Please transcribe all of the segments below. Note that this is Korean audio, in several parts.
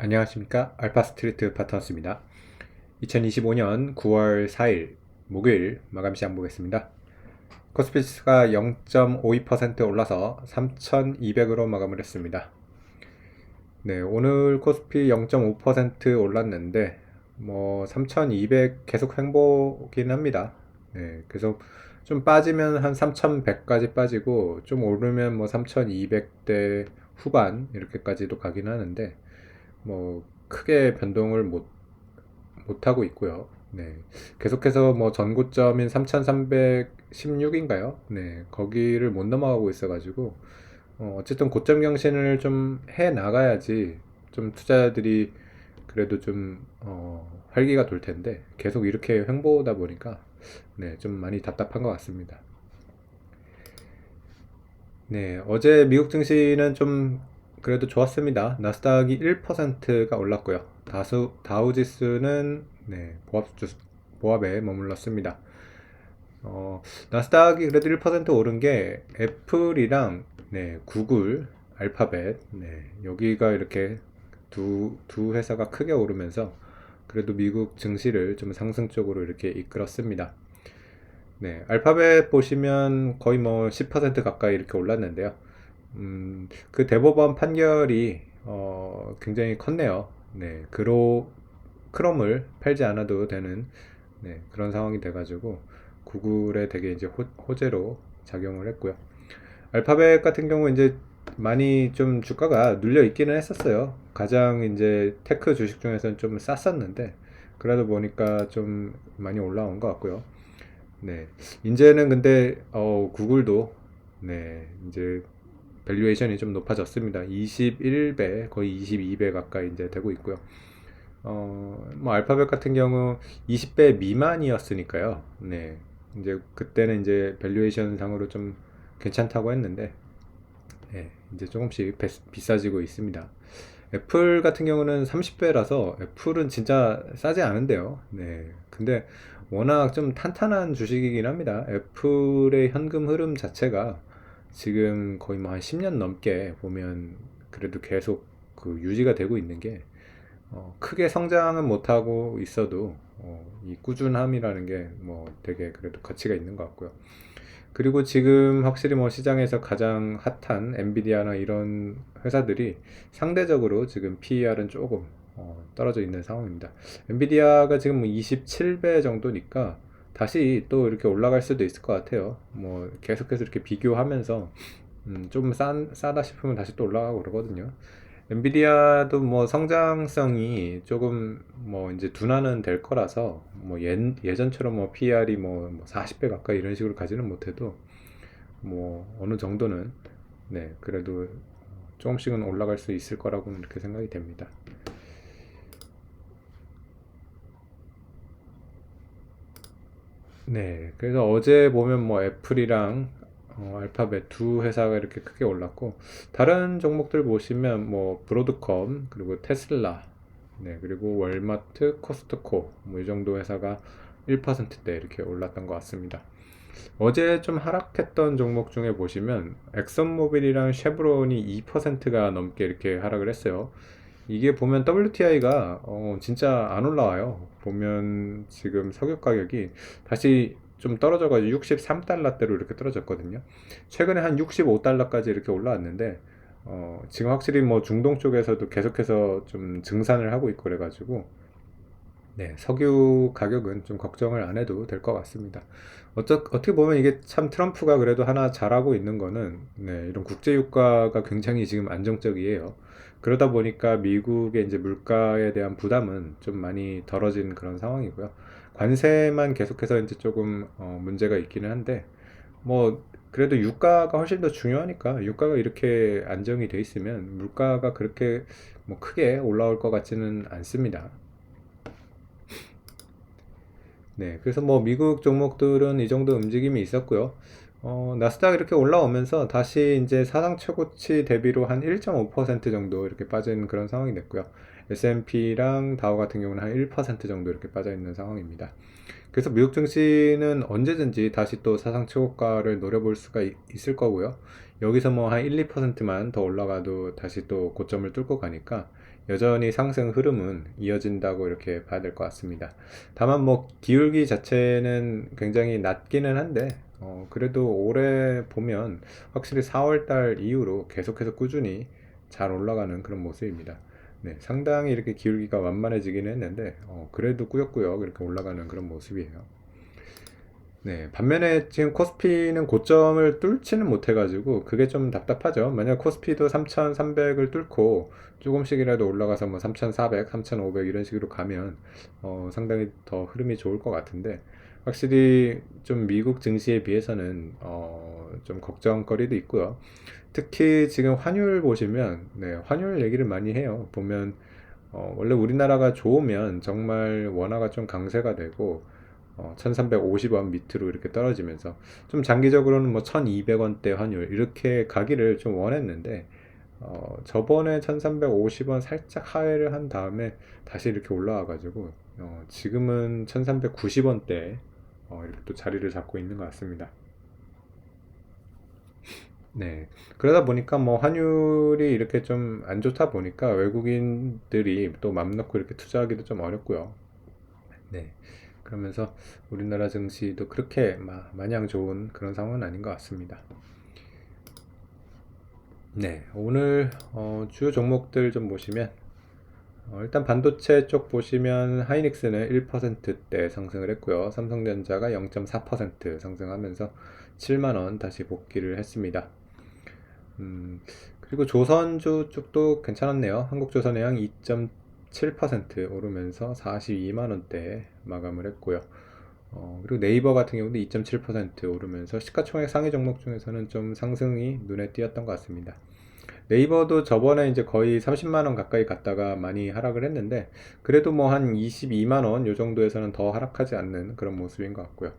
안녕하십니까. 알파스트리트 파트너스입니다. 2025년 9월 4일 목요일 마감 시장 보겠습니다. 코스피지수가 0.52% 올라서 3,200으로 마감을 했습니다. 네, 오늘 코스피 0.5% 올랐는데 3,200 계속 횡보긴 합니다. 네, 계속 좀 빠지면 한 3,100까지 빠지고 좀 오르면 3,200대 후반 이렇게까지도 가긴 하는데 크게 변동을 못하고 있고요. 네. 계속해서 전고점인 3316인가요? 네. 거기를 못 넘어가고 있어가지고, 어쨌든 고점 경신을 좀 해 나가야지 좀 투자자들이 그래도 좀, 활기가 돌 텐데, 계속 이렇게 횡보다 보니까, 네. 좀 많이 답답한 것 같습니다. 네. 어제 미국 증시는 좀 그래도 좋았습니다. 나스닥이 1%가 올랐고요. 다우지수는 네, 보합에 머물렀습니다. 나스닥이 그래도 1% 오른 게 애플이랑 네, 구글, 알파벳 여기가 이렇게 두 회사가 크게 오르면서 그래도 미국 증시를 좀 상승 쪽으로 이렇게 이끌었습니다. 네, 알파벳 보시면 거의 10% 가까이 이렇게 올랐는데요. 그 대법원 판결이 굉장히 컸네요. 네, 크롬을 팔지 않아도 되는 그런 상황이 돼가지고 구글에 되게 이제 호재로 작용을 했고요. 알파벳 같은 경우 이제 많이 좀 주가가 눌려 있기는 했었어요. 가장 이제 테크 주식 중에서는 좀 쌌었는데 그러다 보니까 좀 많이 올라온 것 같고요. 네, 이제는 근데 구글도 네 이제 밸류에이션이 좀 높아졌습니다. 21배, 거의 22배 가까이 이제 되고 있고요. 알파벳 같은 경우 20배 미만이었으니까요. 네. 이제 그때는 이제 밸류에이션 상으로 좀 괜찮다고 했는데, 네. 이제 조금씩 비싸지고 있습니다. 애플 같은 경우는 30배라서 애플은 진짜 싸지 않은데요. 네. 근데 워낙 좀 탄탄한 주식이긴 합니다. 애플의 현금 흐름 자체가 지금 거의 한 10년 넘게 보면 그래도 계속 그 유지가 되고 있는 게 크게 성장은 못하고 있어도 이 꾸준함이라는 게 되게 그래도 가치가 있는 것 같고요. 그리고 지금 확실히 시장에서 가장 핫한 엔비디아나 이런 회사들이 상대적으로 지금 PER은 조금 떨어져 있는 상황입니다. 엔비디아가 지금 27배 정도니까 다시 또 이렇게 올라갈 수도 있을 것 같아요. 계속해서 이렇게 비교하면서 좀 싸다 싶으면 다시 또 올라가고 그러거든요. 엔비디아도 성장성이 조금 이제 둔화는 될 거라서 예전처럼 PR이 40배 가까이 이런 식으로 가지는 못해도 어느 정도는 네 그래도 조금씩은 올라갈 수 있을 거라고 이렇게 생각이 됩니다. 네, 그래서 어제 보면 애플이랑 알파벳 두 회사가 이렇게 크게 올랐고 다른 종목들 보시면 브로드컴 그리고 테슬라 그리고 월마트, 코스트코 이 정도 회사가 1%대 이렇게 올랐던 것 같습니다. 어제 좀 하락했던 종목 중에 보시면 엑선모빌이랑 쉐브론이 2%가 넘게 이렇게 하락을 했어요. 이게 보면 WTI가 진짜 안 올라와요. 보면 지금 석유 가격이 다시 좀 떨어져가지고 63달러대로 이렇게 떨어졌거든요. 최근에 한 65달러까지 이렇게 올라왔는데 지금 확실히 중동 쪽에서도 계속해서 좀 증산을 하고 있고 그래가지고 네, 석유 가격은 좀 걱정을 안 해도 될 것 같습니다. 어떻게 보면 이게 참 트럼프가 그래도 하나 잘하고 있는 거는 네, 이런 국제 유가가 굉장히 지금 안정적이에요. 그러다 보니까 미국의 이제 물가에 대한 부담은 좀 많이 덜어진 그런 상황이고요. 관세만 계속해서 이제 조금 문제가 있기는 한데 그래도 유가가 훨씬 더 중요하니까 유가가 이렇게 안정이 돼 있으면 물가가 그렇게 크게 올라올 것 같지는 않습니다. 네, 그래서 미국 종목들은 이 정도 움직임이 있었고요. 나스닥 이렇게 올라오면서 다시 이제 사상 최고치 대비로 한 1.5% 정도 이렇게 빠진 그런 상황이 됐고요. S&P랑 다우 같은 경우는 한 1% 정도 이렇게 빠져 있는 상황입니다. 그래서 미국 증시는 언제든지 다시 또 사상 최고가를 노려볼 수가 있을 거고요. 여기서 뭐 한 1, 2%만 더 올라가도 다시 또 고점을 뚫고 가니까 여전히 상승 흐름은 이어진다고 이렇게 봐야 될 것 같습니다. 다만 뭐 기울기 자체는 굉장히 낮기는 한데 그래도 올해 보면 확실히 4월 달 이후로 계속해서 꾸준히 잘 올라가는 그런 모습입니다. 네, 상당히 이렇게 기울기가 완만해지긴 했는데 그래도 꾸역꾸역 이렇게 올라가는 그런 모습이에요. 네, 반면에 지금 코스피는 고점을 뚫지는 못해가지고 그게 좀 답답하죠. 만약 코스피도 3,300을 뚫고 조금씩이라도 올라가서 뭐 3,400, 3,500 이런 식으로 가면 상당히 더 흐름이 좋을 것 같은데 확실히 좀 미국 증시에 비해서는 좀 걱정거리도 있고요. 특히 지금 환율 보시면 네, 환율 얘기를 많이 해요. 보면 원래 우리나라가 좋으면 정말 원화가 좀 강세가 되고 1350원 밑으로 이렇게 떨어지면서 좀 장기적으로는 뭐 1200원대 환율 이렇게 가기를 좀 원했는데 저번에 1350원 살짝 하회를 한 다음에 다시 이렇게 올라와 가지고 지금은 1390원대 이렇게 또 자리를 잡고 있는 것 같습니다. 네. 그러다 보니까 뭐 환율이 이렇게 좀 안 좋다 보니까 외국인들이 또 맘 놓고 이렇게 투자하기도 좀 어렵고요. 네. 그러면서 우리나라 증시도 그렇게 마냥 좋은 그런 상황은 아닌 것 같습니다. 네. 오늘 주요 종목들 좀 보시면 일단 반도체 쪽 보시면 하이닉스는 1%대 상승을 했고요. 삼성전자가 0.4% 상승하면서 7만 원 다시 복귀를 했습니다. 그리고 조선주 쪽도 괜찮았네요. 한국조선해양 2.7% 오르면서 42만 원대에 마감을 했고요. 그리고 네이버 같은 경우도 2.7% 오르면서 시가총액 상위 종목 중에서는 좀 상승이 눈에 띄었던 것 같습니다. 네이버도 저번에 이제 거의 30만 원 가까이 갔다가 많이 하락을 했는데 그래도 뭐 한 22만 원 요 정도에서는 더 하락하지 않는 그런 모습인 것 같고요.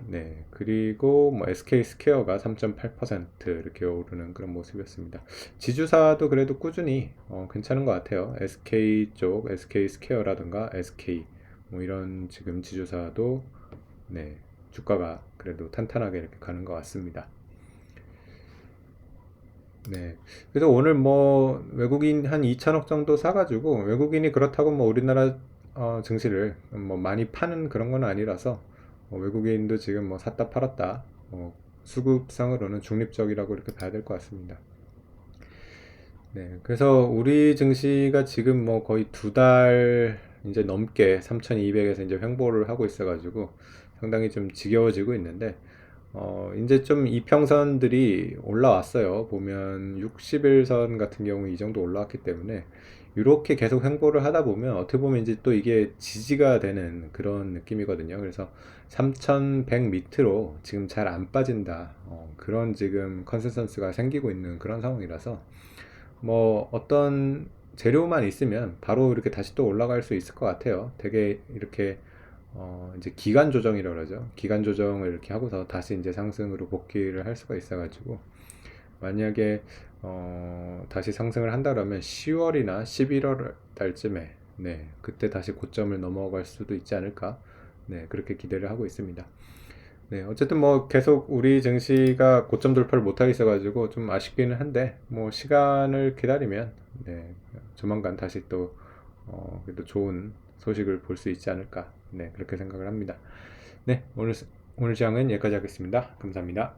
네, 그리고 뭐 SK 스퀘어가 3.8% 이렇게 오르는 그런 모습이었습니다. 지주사도 그래도 꾸준히 괜찮은 것 같아요. SK 쪽, SK 스퀘어라든가 SK 뭐 이런 지금 지주사도 네, 주가가 그래도 탄탄하게 이렇게 가는 것 같습니다. 네. 그래서 오늘 뭐 외국인 한 2천억 정도 사가지고 외국인이 그렇다고 뭐 우리나라 증시를 뭐 많이 파는 그런 건 아니라서 외국인도 지금 뭐 샀다 팔았다 수급상으로는 중립적이라고 이렇게 봐야 될 것 같습니다. 네. 그래서 우리 증시가 지금 뭐 거의 두 달 이제 넘게 3,200에서 이제 횡보를 하고 있어가지고 상당히 좀 지겨워지고 있는데 이제 좀 이평선들이 올라왔어요. 보면 60일선 같은 경우 이 정도 올라왔기 때문에 이렇게 계속 횡보를 하다 보면 어떻게 보면 이제 또 이게 지지가 되는 그런 느낌이거든요. 그래서 3100 밑으로 지금 잘 안 빠진다. 그런 지금 컨센서스가 생기고 있는 그런 상황이라서 뭐 어떤 재료만 있으면 바로 이렇게 다시 또 올라갈 수 있을 것 같아요. 되게 이렇게 이제 기간 조정이라고 그러죠. 기간 조정을 이렇게 하고서 다시 이제 상승으로 복귀를 할 수가 있어가지고 만약에 다시 상승을 한다 그러면 10월이나 11월 달쯤에 네 그때 다시 고점을 넘어갈 수도 있지 않을까 네 그렇게 기대를 하고 있습니다. 네 어쨌든 뭐 계속 우리 증시가 고점 돌파를 못하고 있어가지고 좀 아쉽기는 한데 뭐 시간을 기다리면 네 조만간 다시 또 그래도 좋은 소식을 볼 수 있지 않을까 네 그렇게 생각을 합니다. 네 오늘 시장은 여기까지 하겠습니다. 감사합니다.